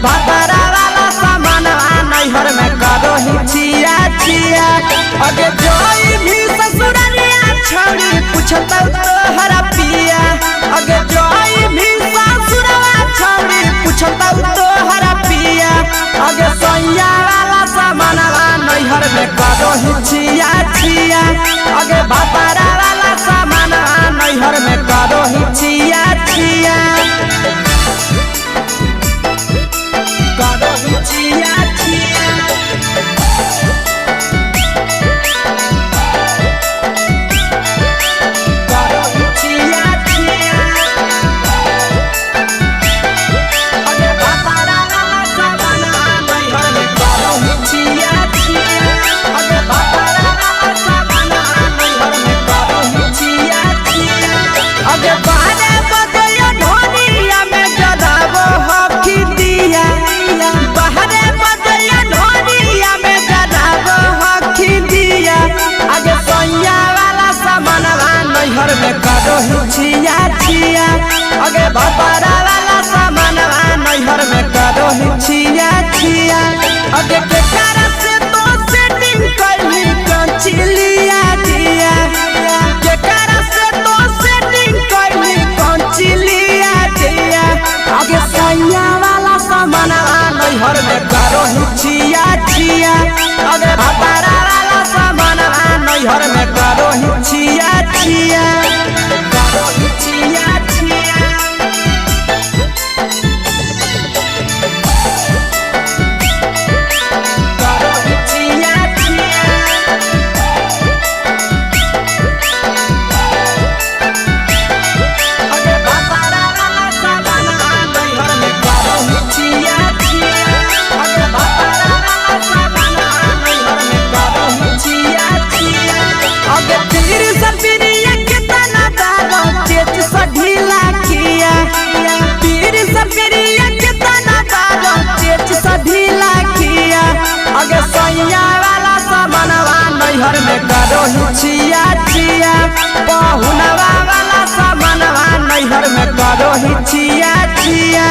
भातारा वाला सामान नैहर में करो ही छिया छिया। अगे जोई भी ससुरालिया छौड़ी पूछता तोहरा पिया। अगे जोई भी ससुरवा छौड़ी पूछता तोहरा पिया। अगे सैया वाला सामान नैहर में करो ही छिया छिया। अगे भातारा वाला सामान नैहर में करो ही छिया छिया। करो ही छिया छिया। करो ही छिया छिया। अगे भातारा वाला सामान नैहर में करो ही छिया छिया। अगे भातारा वाला सामान नैहर में करो ही छिया छिया। अगे बारे बदलियो ढोलिया में जलावो हकी दिया। बाहरे बदलियो ढोलिया में जलावो हकी दिया। अगे सैया वाला सामान नैहर में करो ही छिया छिया। अगे भातारा वाला सामान नैहर में करो ही छिया छिया। अगे केकरा से तो सेटिंग करली कंचिलिया दिया। केकरा से तो सेटिंग करली कंचिलिया दिया। अगे सैया वाला सामान नैहर में करो ही छिया छिया। अगे भातारा वाला सामान नैहर में करो ही छिया छिया। करो ही छिया छिया। करो ही छिया छिया। अगे भातारा वाला सामान नैहर में करो ही छिया छिया। अगे भातारा वाला सामान नैहर में करो ही छिया छिया। अगे तीर सपिरिया कितना दारो चेच सढीला किया। तीर सपिरिया कितना दारो चेच सढीला किया। अगे सैया वाला सामान नैहर में करो ही छिया छिया। पहुनवा वाला सामान नैहर में करो ही छिया छिया।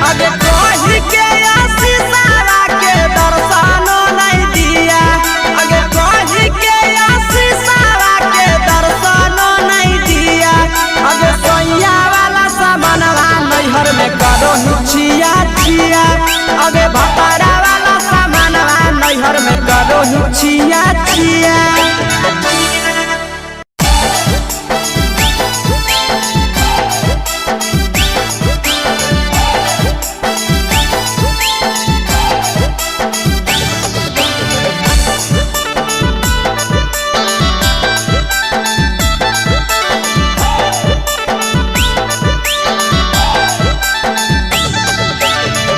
अगे कही के आशीषवा के दर्शनो नहीं दिया। अगे कही के आशीषवा के दर्शनो नहीं दिया। अगे सैया वाला सामान नैहर में करो ही छिया छिया। अगे भातारा वाला सामान नैहर में करो ही छिया छिया।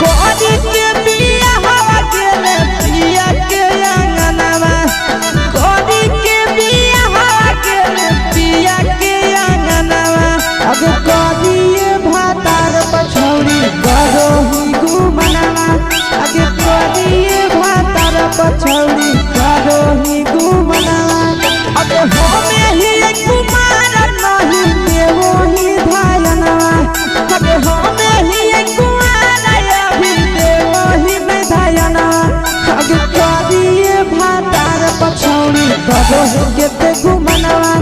कोरी के बिया हवा गेले पिया के अंगनवा। कोरी के बिया हवा गेले पिया के अंगनवा। अगे कोरिए भातार पछौड़ी करो ही घुमनवा। अगे कोरिए भातार पछौड़ी करो ही घुमनवा। अगे होमे ही कुमार नहीं देवो ही धायनवा। अगे होमे ही कुमार अभी देवो ही धायनवा। अगे कोरिए भातार पछौड़ी करो ही केते घुमनवा।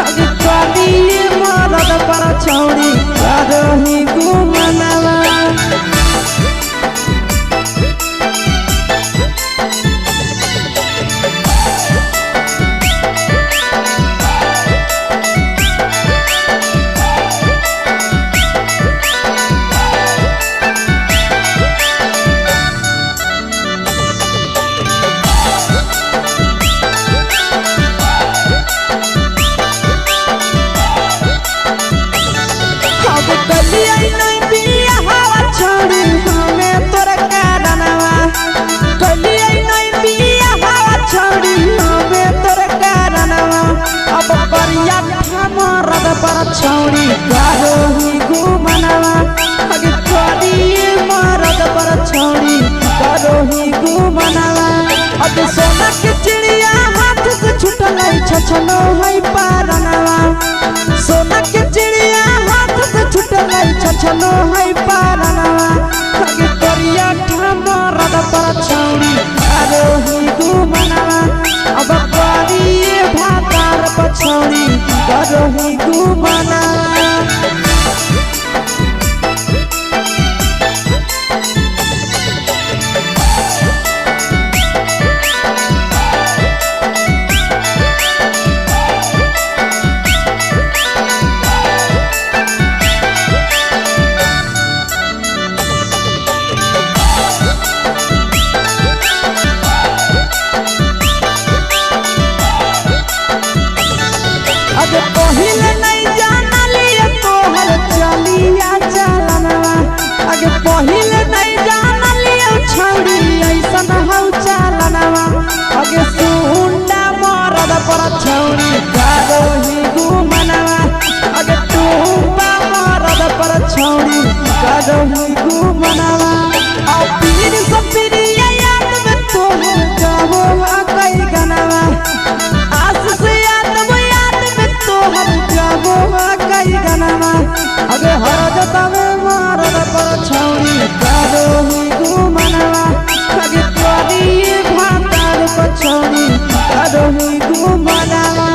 अगे कोरिए मरद पछौड़ी करो ही घुमनवा। अब कलिया नहीं बिया हवा छोड़ी हमें तोरा कारणवा। कलिया नहीं बिया हवा छोड़ी हमें तोरा कारणवा। अब करिया मरद पछौड़ी करो ही घुमनवा। अगे कोरिए मरद पछौड़ी करो ही घुमनवा। अगे सोना के चिड़िया हाथ से छूटल छछनो है पारनवा। सोना के चिड़िया हाथ से छूटल छछनो है पारनवा। अगे करिया मरद पर छौरी करोही घुमनवा अगे तू मरद पर छौरी करोही घुमनवा और पीर सब पीरिया याद में तो गावो कई गनवा आस से याद में तो हम गावो कई गनवा अगे हर जता में मरद पर छौरी करोही घुमनवा अगे तोरी भातार पर छौरी करोही घुमनवा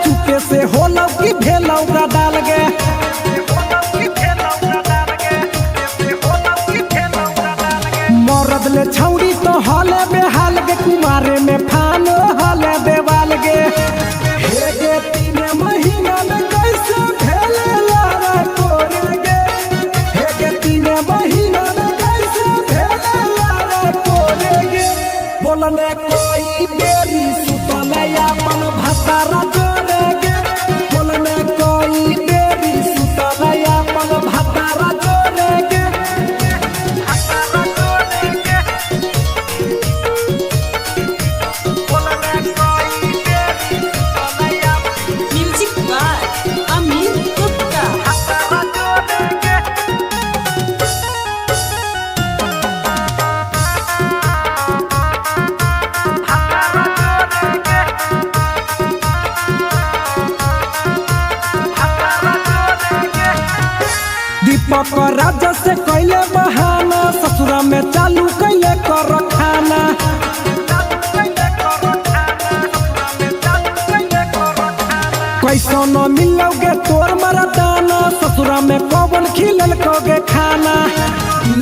चुके से होलौ की भेलौ डाल गे मरद ले छौड़ी तो हले बेहाल गे कुमारे में फानो हले देवाल गे हे गे 3 महीना में कैसे भेले लारा कोरे गे हे गे 3 महीना में कैसे भेले लारा कोरे गे बोलने कोई बेरी सुतले अपन भतारा राजा से कैले बहाना ससुरा में चालू कैले कर खाना कैसो न मिलोगे तोर मरदाना ससुरा में कौन खिलल कोगे खाना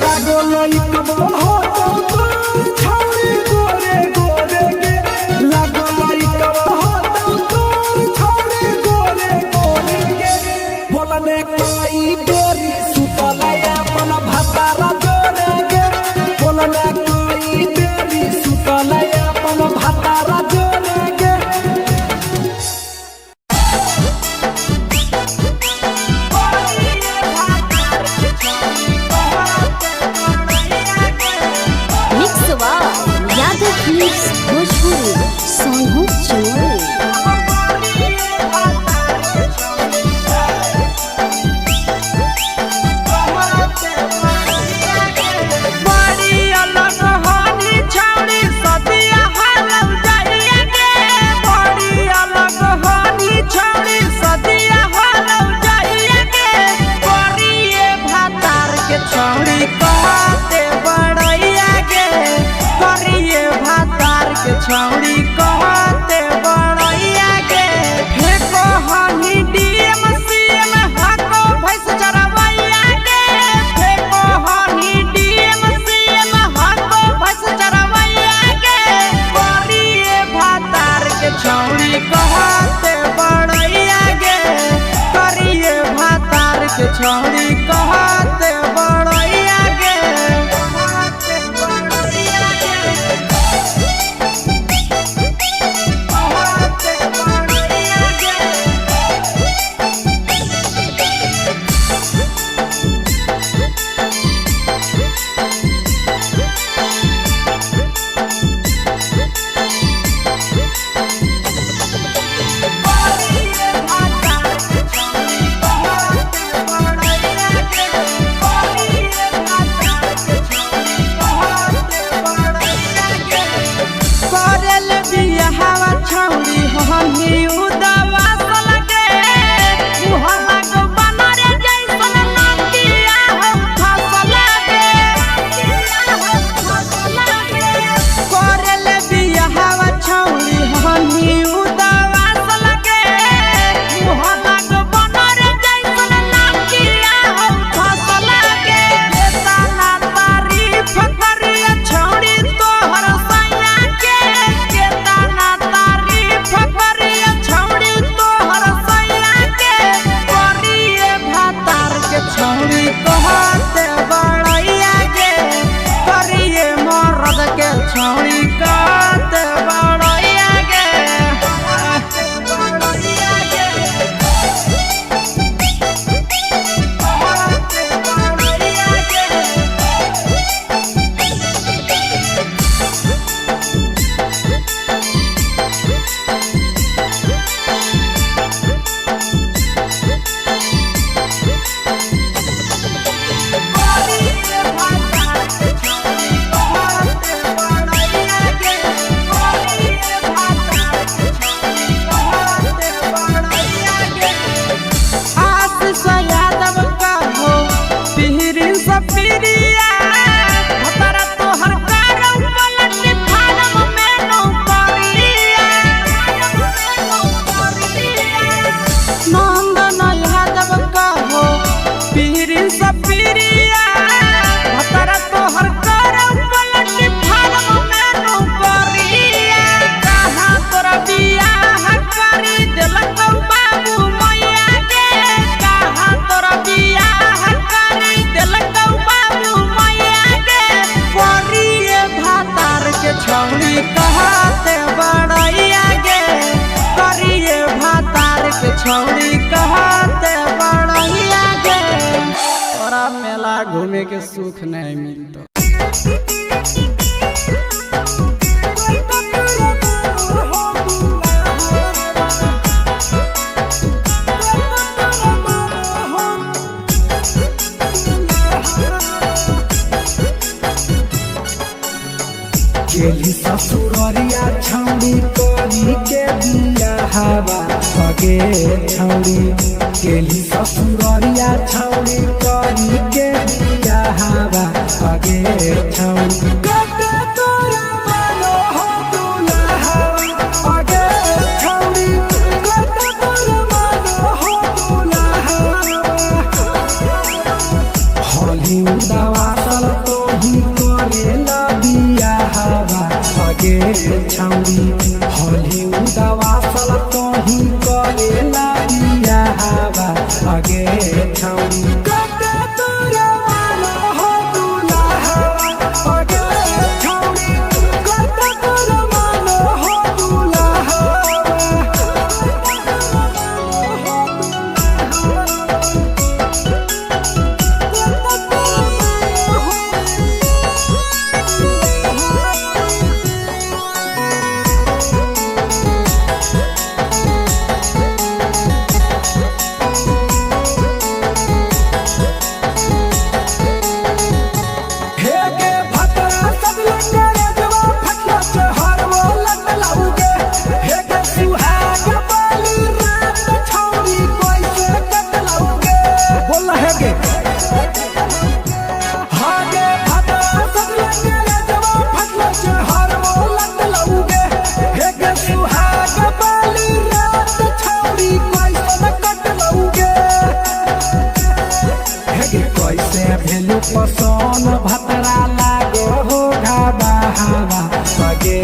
लागो लई कब हो तो छौरी गोरे गोरे गे लागो लई कब हो तो छौरी गोरे गोरे गे बोलने कोई बेरी भतारा जोड़े गे बोलने कोई बेरी सुतले अपन भतारा जोड़े गे मिक्सवा यादव फिल्म्स भोजपुरी सोनू चोरी छौड़ी कहते बड़ैया गे फेको हनी डीएम सीएम हको भैंस चरवैया गे फेको हनी डीएम सीएम हको भैंस चरवैया गे करिए भातार के छौड़ी कहते बड़ैया गे करिए भातार के छौड़ी कहते बड़ैया छौड़ी कहते बड़ैया गे करिए भातार के छौड़ी कहते बड़ैया गे तोरा मेला घूमे के सुख नहीं मिलता। गेली ससुररिया छौड़ी करी के बिया हवा भगे छौड़ी गेली ससुररिया छौड़ी करी के बिया हवा भगे छौड़ी कते तोरा मानो हो दुल्हा भगे छौड़ी कते तोरा मानो हो दुल्हा होली उदावा सल तो ही करेला बिया हवा भगे छौड़ी होली उदावा सल तो ही करेला बिया हवा भगे छौड़ी कते तोरा मानो हो दुल्हा भगे छौड़ी कते तोरा मानो हो दुल्हा पसन भतरा लागो हो घाबा हवा भगे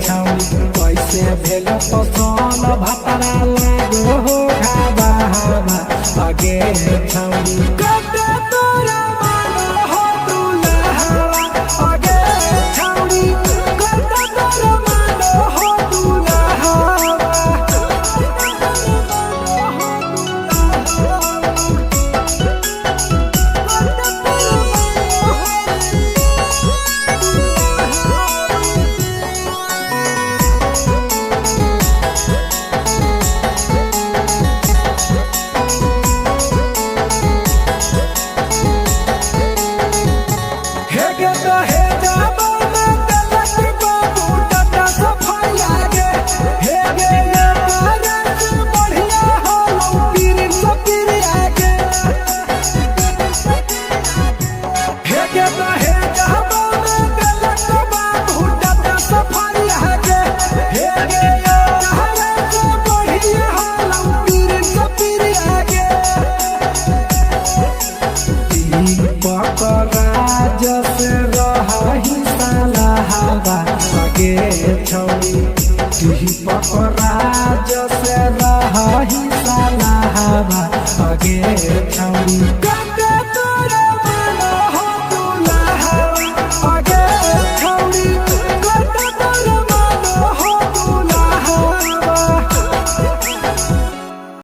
छौड़ी कैसे भेल पसन भतरा लागो हो घाबा हवा भगे छौड़ी कते तोरा मानो हो दुल्हा भगे छौड़ी कते तोरा मानो हो दुल्हा छौड़ी तुही पकड़ा जसे रही साला हवा भगे